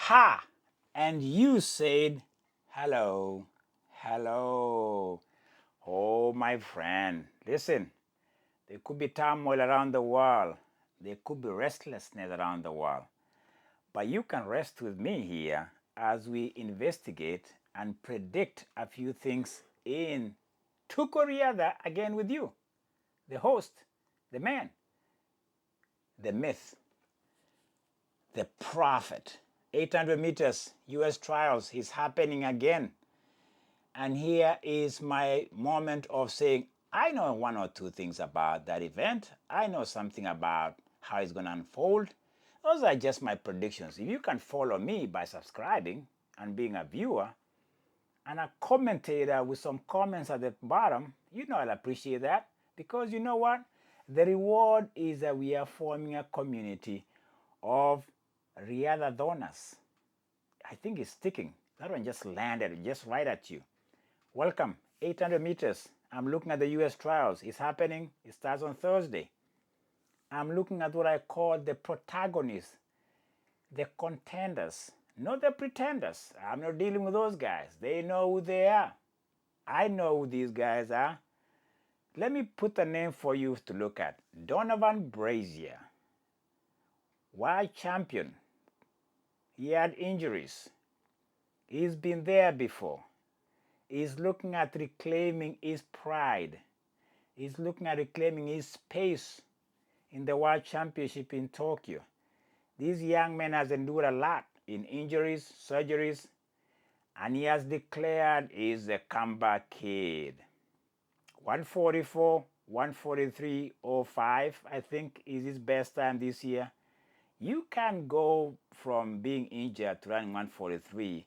ha, and you said hello, hello. Oh, my friend, listen, there could be turmoil around the world. There could be restlessness around the world. But you can rest with me here as we investigate and predict a few things in Tukoriada again with you, the host, the man, the myth, the prophet. 800 meters US trials is happening again. And here is my moment of saying, I know one or two things about that event. I know something about how it's going to unfold. Those are just my predictions. If you can follow me by subscribing and being a viewer and a commentator with some comments at the bottom, you know I'll appreciate that, because you know what? The reward is that we are forming a community of Riadadonas. I think it's sticking. That one just landed just right at you. Welcome, 800 meters. I'm looking at the US trials. It's happening. It starts on Thursday. I'm looking at what I call the protagonists, the contenders, not the pretenders. I'm not dealing with those guys. They know who they are. I know who these guys are. Let me put a name for you to look at. Donovan Brazier, world champion. He had injuries. He's been there before. He's looking at reclaiming his pride. He's looking at reclaiming his space in the World Championship in Tokyo. This young man has endured a lot in injuries, surgeries, and he has declared he's a comeback kid. 144, 143.05, I think, is his best time this year. You can go from being injured to running 143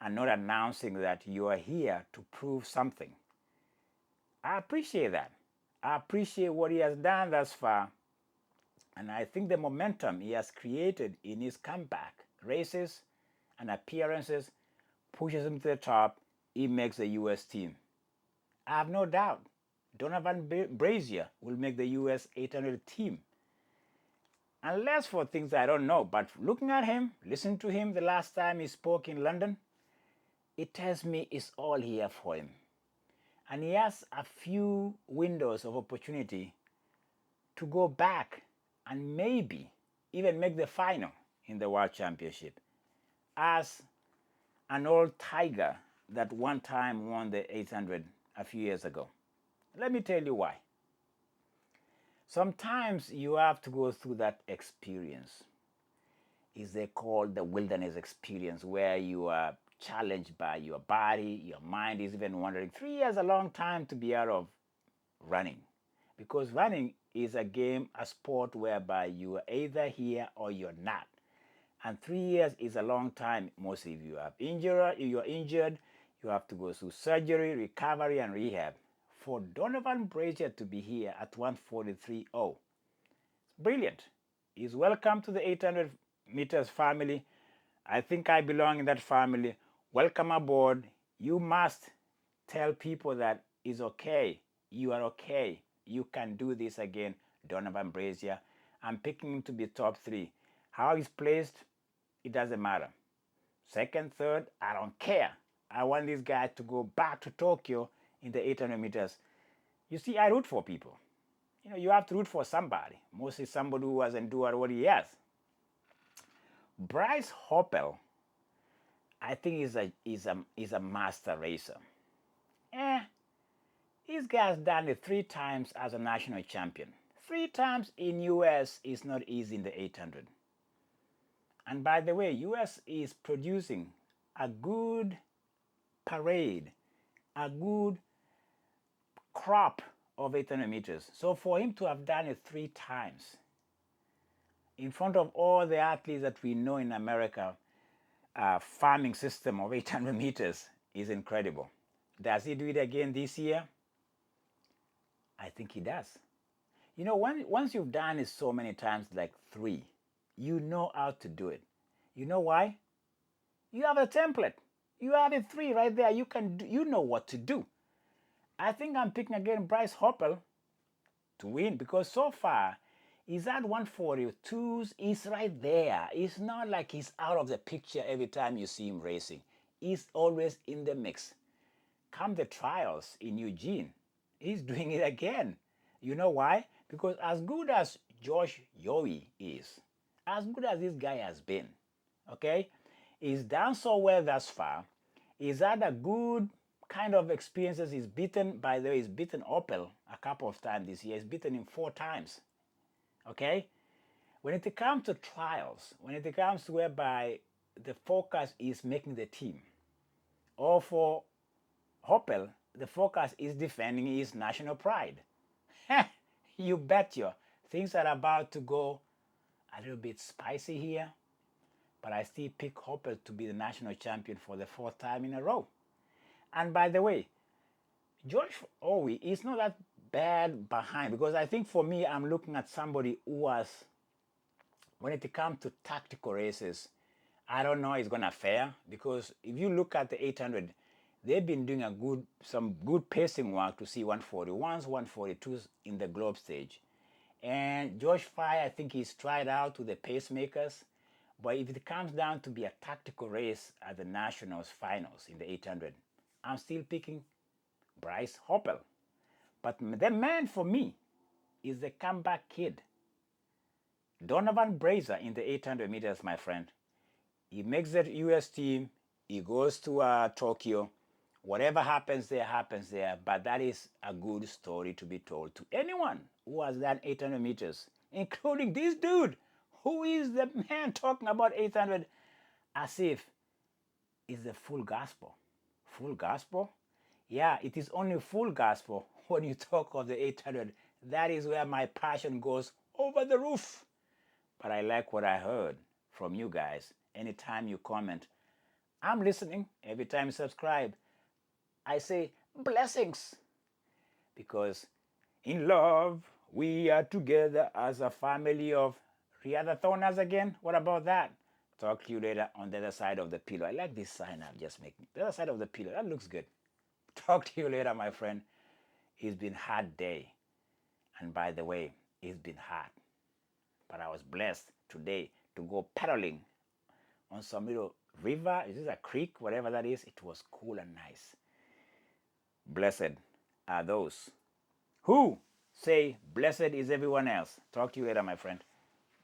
and not announcing that you are here to prove something. I appreciate that. I appreciate what he has done thus far. And I think the momentum he has created in his comeback races and appearances pushes him to the top. He makes the US team. I have no doubt Donovan Brazier will make the US 800 team. Unless for things I don't know, but looking at him, listening to him the last time he spoke in London, it tells me it's all here for him. And he has a few windows of opportunity to go back and maybe even make the final in the World Championship as an old tiger that one time won the 800 a few years ago. Let me tell you why. Sometimes you have to go through that experience. Is they call the wilderness experience, where you are challenged by your body, your mind is even wondering. 3 years is a long time to be out of running, because running is a game, a sport whereby you are either here or you're not. And 3 years is a long time. Most of you have injured, you're injured, you have to go through surgery, recovery, and rehab. For Donovan Brazier to be here at 143.0, brilliant. He's welcome to the 800 meters family. I think I belong in that family. Welcome aboard. You must tell people that it's okay. You are okay. You can do this again. Donovan Brazier. I'm picking him to be top 3. How he's placed, it doesn't matter. Second, third, I don't care. I want this guy to go back to Tokyo in the 800 meters. You see, I root for people. You know, you have to root for somebody. Mostly somebody who has endured what he has. Bryce Hoppel, I think is a master racer. This guy's done it 3 times as a national champion. 3 times in US is not easy in the 800. And by the way, US is producing a good parade, a good crop of 800 meters. So for him to have done it 3 times in front of all the athletes that we know in America, farming system of 800 meters is incredible. Does he do it again this year? I think he does. You know, once you've done it so many times, like 3, you know how to do it. You know why? You have a template. You have it 3 right there. You know what to do. I think I'm picking again Bryce Hoppel to win, because so far He's at 142. He's right there. It's not like he's out of the picture every time you see him racing. He's always in the mix. Come the trials in Eugene, he's doing it again. You know why? Because as good as Josh Hoey is, as good as this guy has been, okay, he's done so well thus far. He's had a good kind of experiences. He's beaten, by the way, he's beaten Hoppel a couple of times this year. He's beaten him 4 times. Okay? When it comes to trials, when it comes to whereby the focus is making the team, or for Hoppel, the focus is defending his national pride. You bet you. Things are about to go a little bit spicy here, but I still pick Hoppel to be the national champion for the 4th time in a row. And by the way, Josh Hoey is not that bad behind, because I think for me, I'm looking at somebody who has, when it comes to tactical races, I don't know it's gonna fare, because if you look at the 800, they've been doing some good pacing work to see 141s, 142s in the globe stage. And Josh Fry, I think he's tried out with the pacemakers. But if it comes down to be a tactical race at the Nationals finals in the 800, I'm still picking Bryce Hoppel. But the man for me is the comeback kid. Donovan Brazier in the 800 meters, my friend. He makes the US team. He goes to Tokyo. Whatever happens there, happens there. But that is a good story to be told to anyone who has done 800 meters, including this dude, who is the man talking about 800 as if it's the full gospel. Full gospel? Yeah, it is only full gospel when you talk of the 800. That is where my passion goes over the roof. But I like what I heard from you guys. Anytime you comment, I'm listening. Every time you subscribe, I say blessings. Because in love, we are together as a family of Riadathoners again. What about that? Talk to you later on the other side of the pillow. I like this sign I'm just making. The other side of the pillow. That looks good. Talk to you later, my friend. It's been a hard day. And by the way, it's been hard. But I was blessed today to go paddling on some little river. Is this a creek? Whatever that is. It was cool and nice. Blessed are those who say, blessed is everyone else. Talk to you later, my friend.